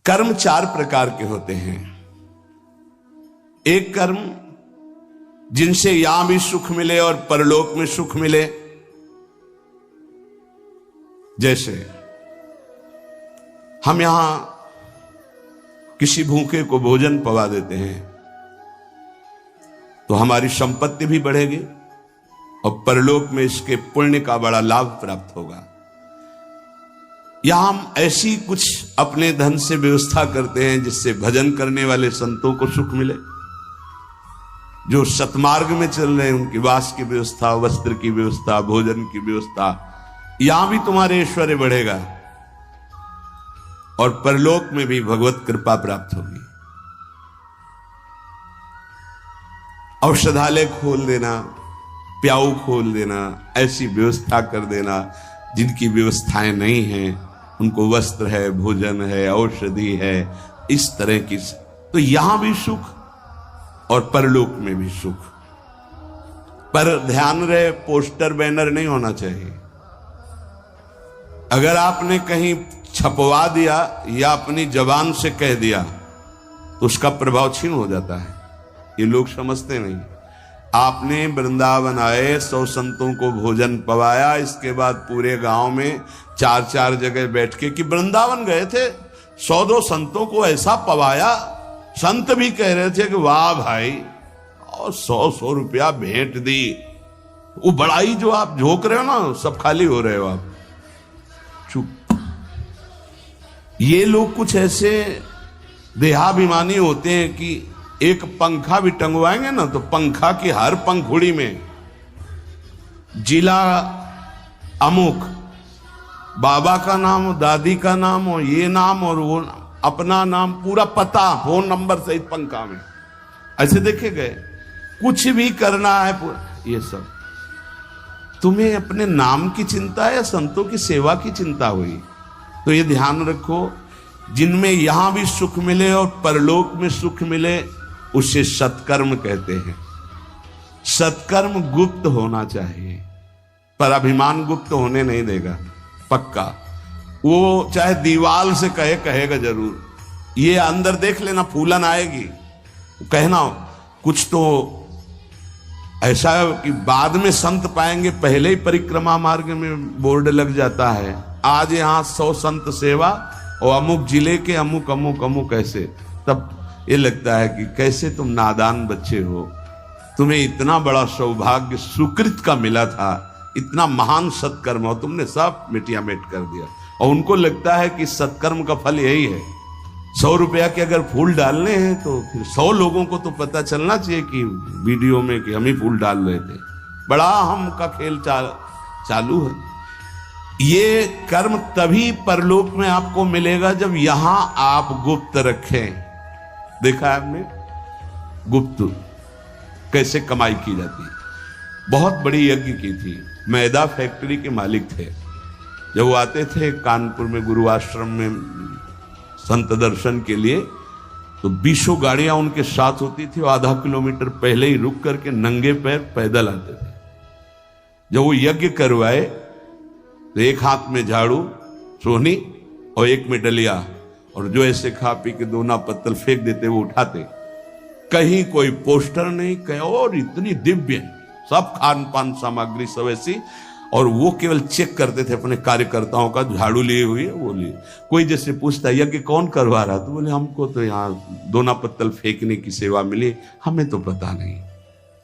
कर्म चार प्रकार के होते हैं। एक कर्म जिनसे यहां भी सुख मिले और परलोक में सुख मिले, जैसे हम यहां किसी भूखे को भोजन पवा देते हैं तो हमारी संपत्ति भी बढ़ेगी और परलोक में इसके पुण्य का बड़ा लाभ प्राप्त होगा। या हम ऐसी कुछ अपने धन से व्यवस्था करते हैं जिससे भजन करने वाले संतों को सुख मिले, जो सतमार्ग में चल रहे हैं उनकी वास की व्यवस्था, वस्त्र की व्यवस्था, भोजन की व्यवस्था, यहां भी तुम्हारे ऐश्वर्य बढ़ेगा और परलोक में भी भगवत कृपा प्राप्त होगी। औषधालय खोल देना, प्याऊ खोल देना, ऐसी व्यवस्था कर देना जिनकी व्यवस्थाएं नहीं हैं, उनको वस्त्र है, भोजन है, औषधि है, इस तरह की, तो यहां भी सुख और परलोक में भी सुख। पर ध्यान रहे, पोस्टर बैनर नहीं होना चाहिए। अगर आपने कहीं छपवा दिया या अपनी जबान से कह दिया तो उसका प्रभाव क्षीण हो जाता है, ये लोग समझते नहीं। आपने वृंदावन आए, 100 संतों को भोजन पवाया, इसके बाद पूरे गांव में 4-4 जगह बैठ के कि वृंदावन गए थे, 100-2 संतों को ऐसा पवाया, संत भी कह रहे थे कि वाह भाई, और 100-100 रुपया भेंट दी। वो बड़ाई जो आप झोंक रहे हो ना, सब खाली हो रहे हो आप, चुप। ये लोग कुछ ऐसे देहाभिमानी होते हैं कि एक पंखा भी टंगवाएंगे ना तो पंखा की हर पंखुड़ी में जिला अमुक, बाबा का नाम हो, दादी का नाम हो, ये नाम और वो नाम, अपना नाम, पूरा पता, फोन नंबर सहित पंखा में ऐसे देखे गए। कुछ भी करना है पूरा, ये सब। तुम्हें अपने नाम की चिंता है या संतों की सेवा की चिंता हुई? तो ये ध्यान रखो, जिनमें यहां भी सुख मिले और परलोक में सुख मिले उसे सत्कर्म कहते हैं। सत्कर्म गुप्त होना चाहिए, पर अभिमान गुप्त होने नहीं देगा, पक्का। वो चाहे दीवाल से कहेगा जरूर। ये अंदर देख लेना, फूलन आएगी, कहना कुछ तो ऐसा कि बाद में संत पाएंगे, पहले ही परिक्रमा मार्ग में बोर्ड लग जाता है, आज यहां 100 संत सेवा और अमुक जिले के अमुक अमुक अमुक ऐसे। तब ये लगता है कि कैसे तुम नादान बच्चे हो, तुम्हें इतना बड़ा सौभाग्य सुकृत का मिला था, इतना महान सत्कर्म हो, तुमने सब मिटिया मेट कर दिया। और उनको लगता है कि सत्कर्म का फल यही है। 100 रुपया के अगर फूल डालने हैं तो फिर 100 लोगों को तो पता चलना चाहिए कि वीडियो में कि हम ही फूल डाल रहे थे। बड़ा हम का खेल चालू है। ये कर्म तभी परलोक में आपको मिलेगा जब यहां आप गुप्त रखें। देखा है आपने गुप्त कैसे कमाई की जाती है? बहुत बड़ी यज्ञ की थी, मैदा फैक्ट्री के मालिक थे। जब वो आते थे कानपुर में गुरु आश्रम में संत दर्शन के लिए, तो 20 गाड़ियां उनके साथ होती थी, आधा किलोमीटर पहले ही रुक करके नंगे पैर पैदल आते थे। जब वो यज्ञ करवाए तो एक हाथ में झाड़ू सोहनी और एक में डलिया, और जो ऐसे खा पी के दोना पत्तल फेंक देते वो उठाते। कहीं कोई पोस्टर नहीं, कहीं और इतनी दिव्य सब खान पान सामग्री सब ऐसी, और वो केवल चेक करते थे अपने कार्यकर्ताओं का, झाड़ू लिए हुई है वो लिए। कोई जैसे पूछता यज्ञ कौन करवा रहा, तो बोले हमको तो यहाँ दोना पत्तल फेंकने की सेवा मिली, हमें तो पता नहीं।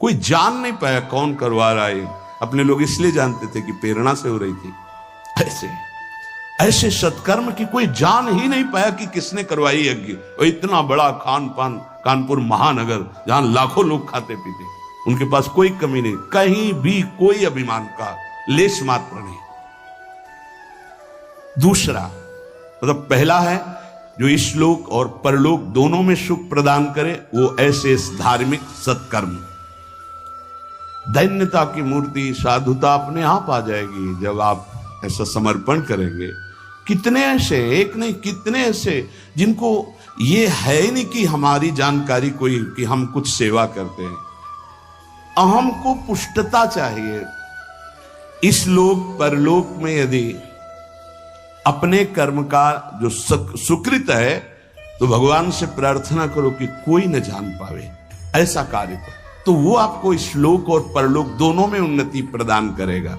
कोई जान नहीं पाया कौन करवा रहा है। अपने लोग इसलिए जानते थे कि प्रेरणा से हो रही थी। ऐसे सत्कर्म की कोई जान ही नहीं पाया कि किसने करवाई यज्ञ। और इतना बड़ा खान पान, कानपुर महानगर जहां लाखों लोग खाते पीते, उनके पास कोई कमी नहीं, कहीं भी कोई अभिमान का लेश मात्र नहीं। दूसरा मतलब पहला है जो इस लोक और परलोक दोनों में सुख प्रदान करे, वो ऐसे धार्मिक सत्कर्म। दैन्यता की मूर्ति, साधुता अपने आप आ जाएगी जब आप ऐसा समर्पण करेंगे। कितने ऐसे, एक नहीं कितने ऐसे जिनको ये है नहीं कि हमारी जानकारी कोई कि हम कुछ सेवा करते हैं। अहम को पुष्टता चाहिए। इस लोक परलोक में यदि अपने कर्म का जो सुकृत है तो भगवान से प्रार्थना करो कि कोई न जान पावे, ऐसा कार्य करो, तो वो आपको इस लोक और परलोक दोनों में उन्नति प्रदान करेगा।